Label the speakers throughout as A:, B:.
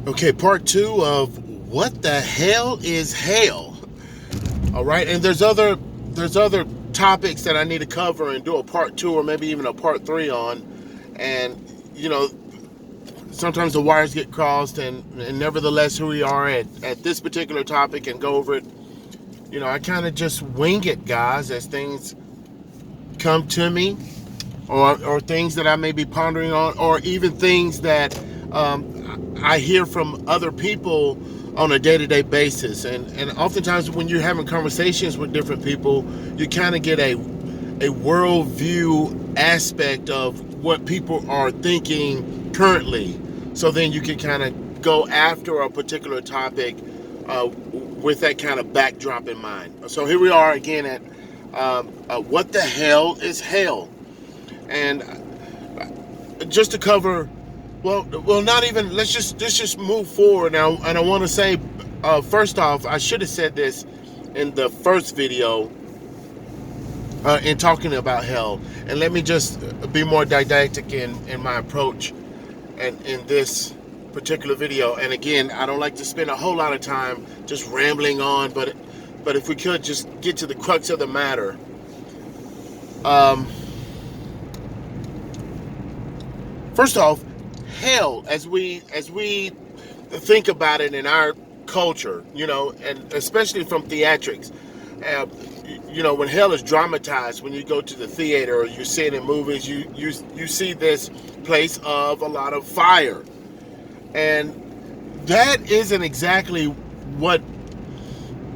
A: Okay, part two of what the hell is hell? All right, and there's other topics that I need to cover and do a part two or maybe even a part three on. And you know, sometimes the wires get crossed, and nevertheless, who we are at this particular topic and go over it. I kind of just wing it, guys, as things come to me, or things that I may be pondering on, or even things that I hear from other people on a day-to-day basis. And oftentimes when you're having conversations with different people, you kind of get a worldview aspect of what people are thinking currently. So then you can kind of go after a particular topic with that kind of backdrop in mind. So here we are again at what the hell is hell? And just to cover, well, not even. Let's just move forward now. And I want to say, first off, I should have said this in the first video in talking about hell. And let me just be more didactic in my approach and in this particular video. And again, I don't like to spend a whole lot of time just rambling on, but if we could just get to the crux of the matter. First off, hell, as we think about it in our culture, and especially from theatrics, when hell is dramatized, when you go to the theater or you see it in movies, you see this place of a lot of fire, and that isn't exactly what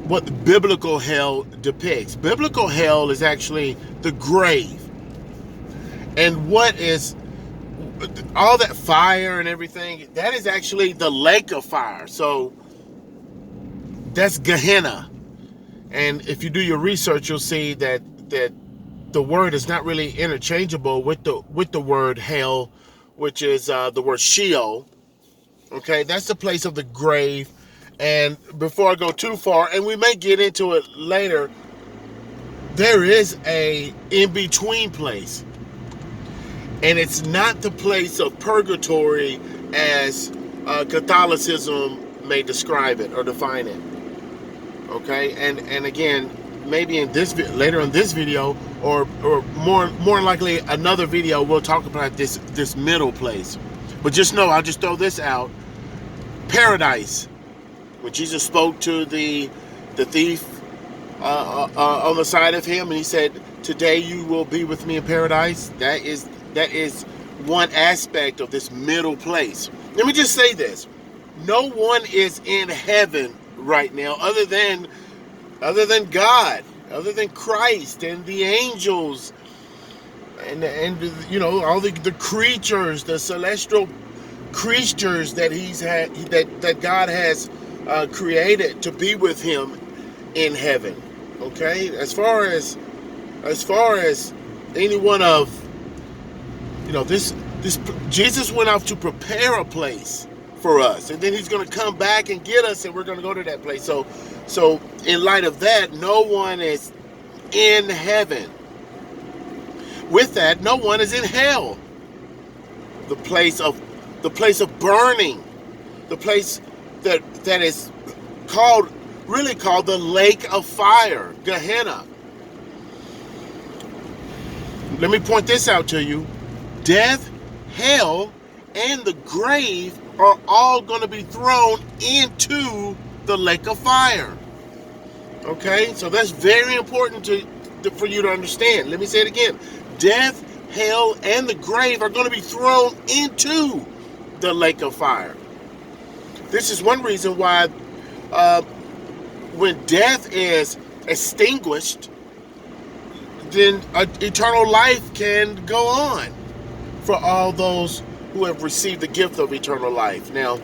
A: the biblical hell depicts. Biblical hell is actually the grave, and what is all that fire and everything, that is actually the lake of fire. So that's Gehenna. And if you do your research, you'll see that the word is not really interchangeable with the word hell, which is the word Sheol. Okay, that's the place of the grave. And before I go too far, and we may get into it later, there is a in-between place. And it's not the place of purgatory as Catholicism may describe it or define it. Okay, and again, maybe in this later in this video, or more likely another video, we'll talk about this middle place. But just know, I'll just throw this out: paradise. When Jesus spoke to the thief on the side of him, and he said, "Today you will be with me in paradise." That is one aspect of this middle place. Let me just say this: no one is in heaven right now other than God, other than Christ and the angels, and all the creatures, the celestial creatures that that God has created to be with him in heaven. Okay, as far as any one of this Jesus went off to prepare a place for us, and then he's going to come back and get us, and we're going to go to that place. So in light of that, no one is in heaven. With that, no one is in hell, the place of burning, the place that is really called the lake of fire, Gehenna. Let me point this out to you: death, hell, and the grave are all going to be thrown into the lake of fire. Okay, so that's very important for you to understand. Let me say it again: death, hell, and the grave are going to be thrown into the lake of fire. This is one reason why when death is extinguished, then eternal life can go on for all those who have received the gift of eternal life. Now,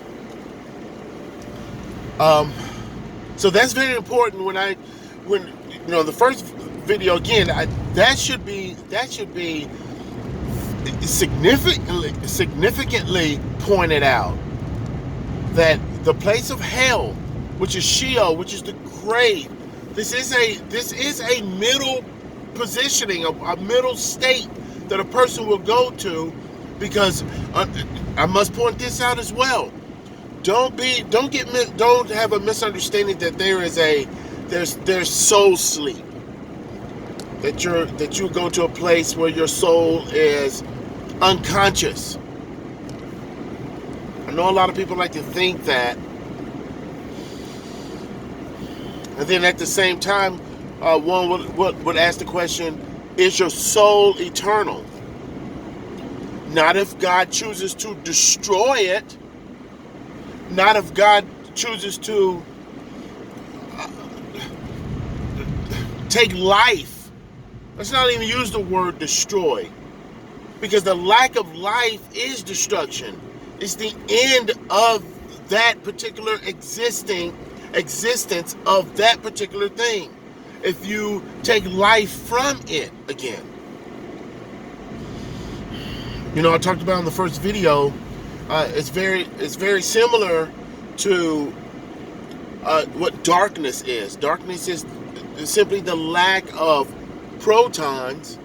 A: so that's very important. When the first video again, that should be significantly pointed out, that the place of hell, which is Sheol, which is the grave, this is a middle positioning, a middle state that a person will go to, because I must point this out as well. don't have a misunderstanding that there's soul sleep. That you go to a place where your soul is unconscious. I know a lot of people like to think that. And then at the same time, one would ask the question, is your soul eternal? Not if God chooses to destroy it. Not if God chooses to take life. Let's not even use the word destroy. Because the lack of life is destruction. It's the end of that particular existence of that particular thing. If you take life from it again. You know, I talked about in the first video, it's very similar to what darkness is. Darkness is simply the lack of protons.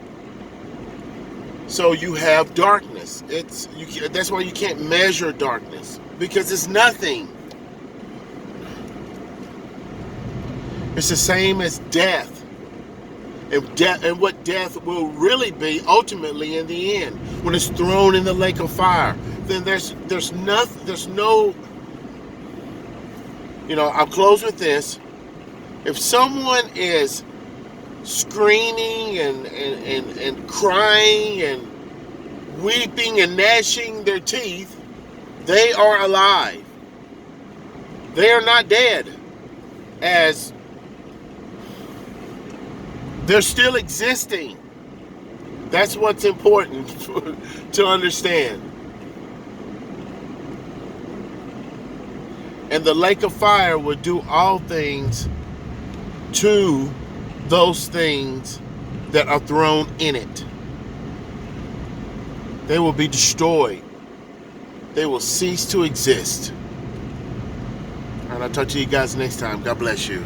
A: So you have darkness. That's why you can't measure darkness, because it's nothing. It's the same as death. And what death will really be ultimately in the end, when it's thrown in the lake of fire. Then there's no. You know, I'll close with this. If someone is screaming and crying and weeping and gnashing their teeth, they are alive. They are not dead, as they're still existing. That's what's important to understand. And the lake of fire will do all things to those things that are thrown in it. They will be destroyed. They will cease to exist. And I'll talk to you guys next time. God bless you.